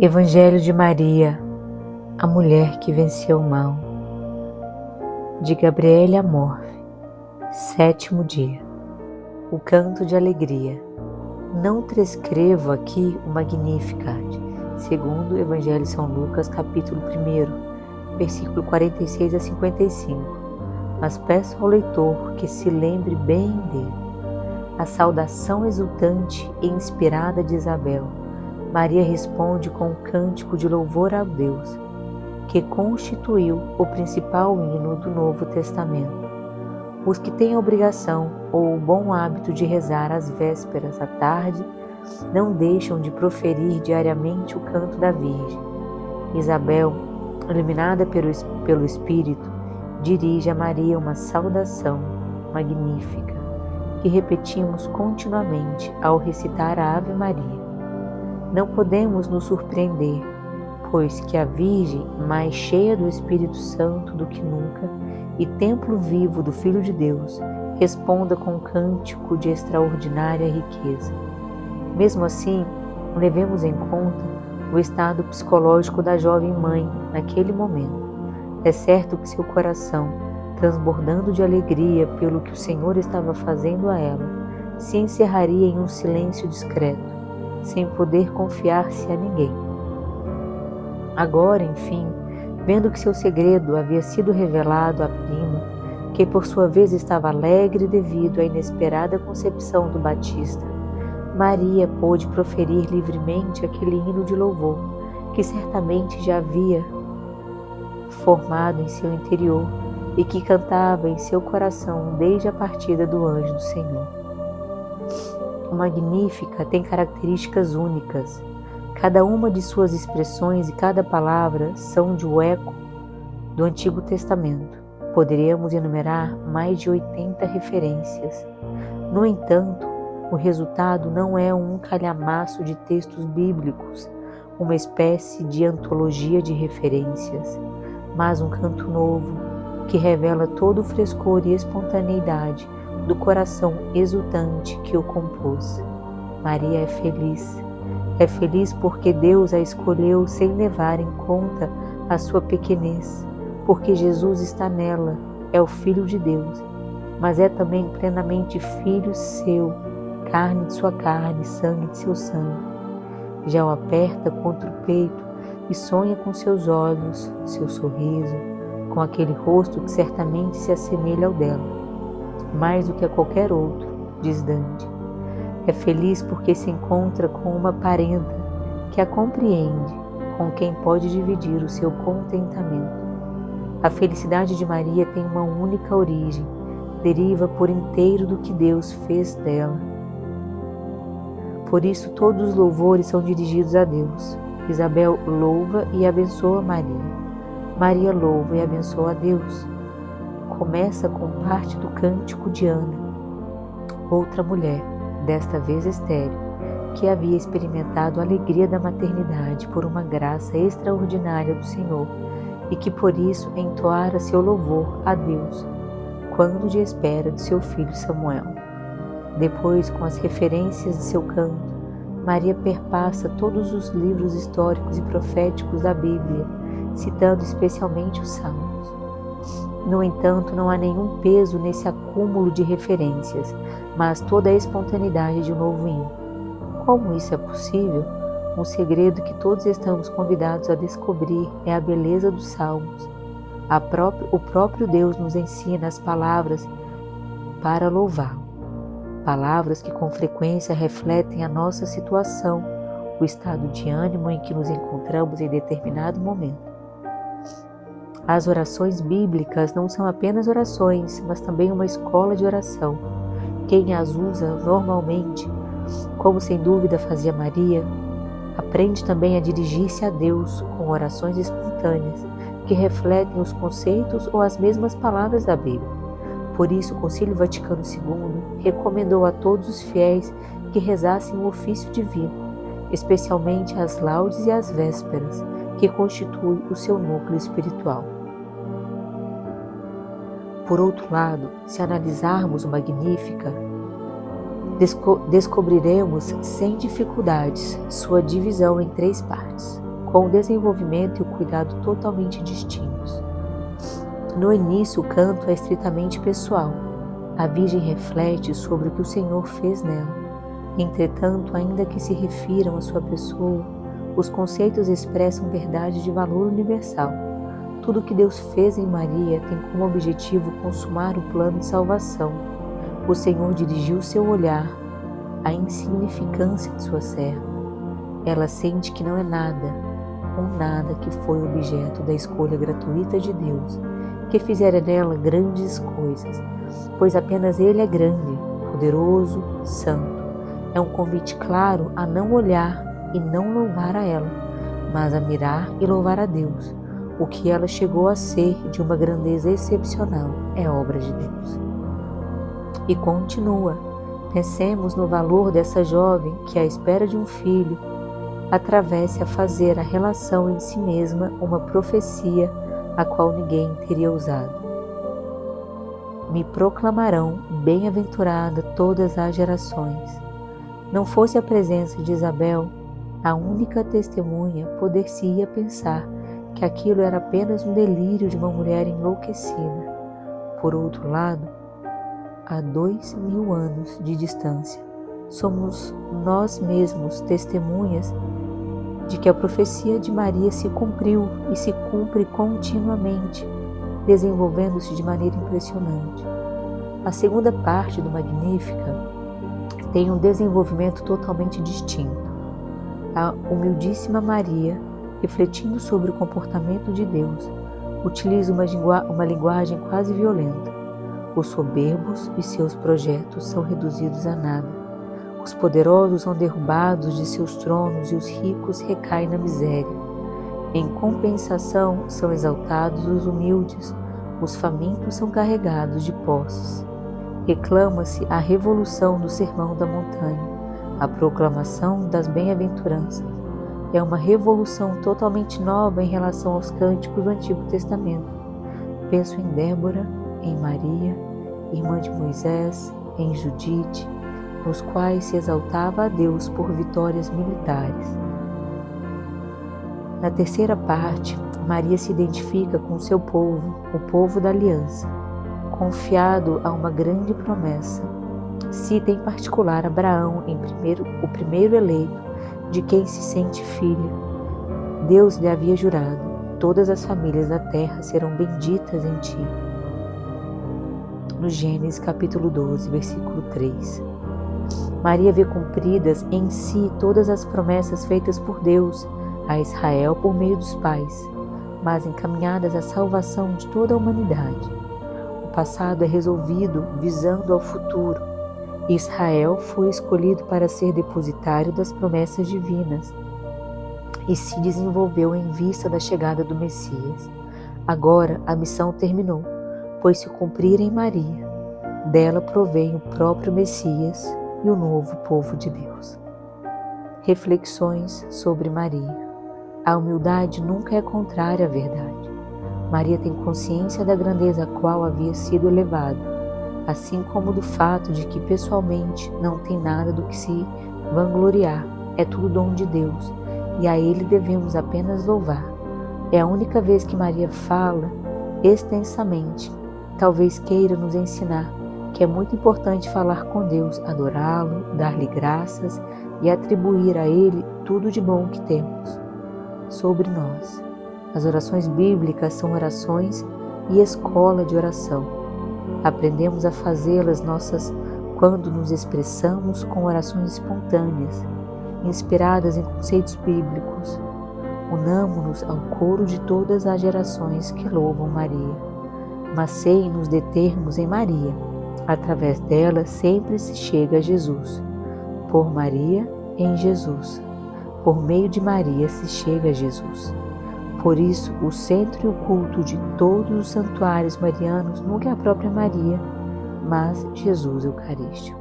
Evangelho de Maria, a mulher que venceu o mal, de Gabriele Amorfi, 7º dia. O canto de alegria. Não transcrevo aqui o Magnificat, segundo o Evangelho de São Lucas, capítulo 1, versículo 46 a 55, mas peço ao leitor que se lembre bem dele. A saudação exultante e inspirada de Isabel, Maria responde com um cântico de louvor a Deus, que constituiu o principal hino do Novo Testamento. Os que têm a obrigação ou o bom hábito de rezar às vésperas à tarde não deixam de proferir diariamente o canto da Virgem. Isabel, iluminada pelo Espírito, dirige a Maria uma saudação magnífica que repetimos continuamente ao recitar a Ave Maria. Não podemos nos surpreender, pois que a Virgem, mais cheia do Espírito Santo do que nunca e templo vivo do Filho de Deus, responda com um cântico de extraordinária riqueza. Mesmo assim, levemos em conta o estado psicológico da jovem mãe naquele momento. É certo que seu coração, transbordando de alegria pelo que o Senhor estava fazendo a ela, se encerraria em um silêncio discreto, sem poder confiar-se a ninguém. Agora, enfim, vendo que seu segredo havia sido revelado à prima, que por sua vez estava alegre devido à inesperada concepção do Batista, Maria pôde proferir livremente aquele hino de louvor que certamente já havia formado em seu interior e que cantava em seu coração desde a partida do anjo do Senhor. O Magnífica tem características únicas. Cada uma de suas expressões e cada palavra são de um eco do Antigo Testamento. Poderíamos enumerar mais de 80 referências. No entanto, o resultado não é um calhamaço de textos bíblicos, uma espécie de antologia de referências, mas um canto novo que revela todo o frescor e espontaneidade do coração exultante que o compôs. Maria é feliz. É feliz porque Deus a escolheu sem levar em conta a sua pequenez, porque Jesus está nela, é o Filho de Deus, mas é também plenamente filho seu, carne de sua carne, sangue de seu sangue. Já o aperta contra o peito e sonha com seus olhos, seu sorriso, com aquele rosto que certamente se assemelha ao dela, mais do que a qualquer outro, diz Dante. É feliz porque se encontra com uma parenta que a compreende, com quem pode dividir o seu contentamento. A felicidade de Maria tem uma única origem, deriva por inteiro do que Deus fez dela. Por isso todos os louvores são dirigidos a Deus. Isabel louva e abençoa Maria. Maria louva e abençoa a Deus. Começa com parte do cântico de Ana, outra mulher, desta vez estéril, que havia experimentado a alegria da maternidade por uma graça extraordinária do Senhor e que por isso entoara seu louvor a Deus, quando de espera de seu filho Samuel. Depois, com as referências de seu canto, Maria perpassa todos os livros históricos e proféticos da Bíblia, citando especialmente os Salmos. No entanto, não há nenhum peso nesse acúmulo de referências, mas toda a espontaneidade de um novo hino. Como isso é possível? Um segredo que todos estamos convidados a descobrir é a beleza dos Salmos. O próprio Deus nos ensina as palavras para louvá-lo. Palavras que com frequência refletem a nossa situação, o estado de ânimo em que nos encontramos em determinado momento. As orações bíblicas não são apenas orações, mas também uma escola de oração. Quem as usa normalmente, como sem dúvida fazia Maria, aprende também a dirigir-se a Deus com orações espontâneas que refletem os conceitos ou as mesmas palavras da Bíblia. Por isso, o Concílio Vaticano II recomendou a todos os fiéis que rezassem o ofício divino, especialmente as laudes e as vésperas, que constituem o seu núcleo espiritual. Por outro lado, se analisarmos o Magnífica, descobriremos sem dificuldades sua divisão em 3 partes. com o desenvolvimento e o cuidado totalmente distintos. No início, o canto é estritamente pessoal. A Virgem reflete sobre o que o Senhor fez nela. Entretanto, ainda que se refiram à sua pessoa, os conceitos expressam verdade de valor universal. Tudo o que Deus fez em Maria tem como objetivo consumar o plano de salvação. O Senhor dirigiu seu olhar à insignificância de sua serva. Ela sente que não é nada, ou nada que foi objeto da escolha gratuita de Deus, que fizera nela grandes coisas, pois apenas Ele é grande, poderoso, santo. É um convite claro a não olhar e não louvar a ela, mas a mirar e louvar a Deus. O que ela chegou a ser de uma grandeza excepcional é obra de Deus. E continua. Pensemos no valor dessa jovem que, à espera de um filho, atravesse a fazer a relação em si mesma uma profecia a qual ninguém teria ousado. Me proclamarão bem-aventurada todas as gerações. Não fosse a presença de Isabel a única testemunha, poder-se-ia pensar que aquilo era apenas um delírio de uma mulher enlouquecida. Por outro lado, a 2000 anos de distância, somos nós mesmos testemunhas de que a profecia de Maria se cumpriu e se cumpre continuamente, desenvolvendo-se de maneira impressionante. A segunda parte do Magnífica tem um desenvolvimento totalmente distinto. A humildíssima Maria, refletindo sobre o comportamento de Deus, utiliza uma linguagem quase violenta. Os soberbos e seus projetos são reduzidos a nada. Os poderosos são derrubados de seus tronos e os ricos recaem na miséria. Em compensação, são exaltados os humildes, os famintos são carregados de posses. Reclama-se a revolução do Sermão da Montanha, a proclamação das bem-aventuranças. É uma revolução totalmente nova em relação aos cânticos do Antigo Testamento. Penso em Débora, em Maria, irmã de Moisés, em Judite, nos quais se exaltava a Deus por vitórias militares. Na terceira parte, Maria se identifica com seu povo, o povo da aliança, confiado a uma grande promessa. Cita em particular Abraão, o primeiro eleito, de quem se sente filha. Deus lhe havia jurado: todas as famílias da terra serão benditas em ti. No Gênesis capítulo 12, versículo 3. Maria vê cumpridas em si todas as promessas feitas por Deus a Israel por meio dos pais, mas encaminhadas à salvação de toda a humanidade. O passado é resolvido visando ao futuro. Israel foi escolhido para ser depositário das promessas divinas e se desenvolveu em vista da chegada do Messias. Agora a missão terminou, pois se cumprir em Maria, dela provém o próprio Messias e o novo povo de Deus. Reflexões sobre Maria. A humildade nunca é contrária à verdade. Maria tem consciência da grandeza a qual havia sido elevada, assim como do fato de que pessoalmente não tem nada do que se vangloriar, é tudo dom de Deus, e a Ele devemos apenas louvar. É a única vez que Maria fala extensamente. Talvez queira nos ensinar que é muito importante falar com Deus, adorá-lo, dar-lhe graças e atribuir a Ele tudo de bom que temos. Sobre nós. As orações bíblicas são orações e escola de oração. Aprendemos a fazê-las nossas quando nos expressamos com orações espontâneas, inspiradas em conceitos bíblicos. Unamo-nos ao coro de todas as gerações que louvam Maria. Mas sem nos determos em Maria. Através dela sempre se chega a Jesus. Por Maria, em Jesus. Por meio de Maria se chega a Jesus. Por isso, o centro e o culto de todos os santuários marianos nunca é a própria Maria, mas Jesus Eucarístico.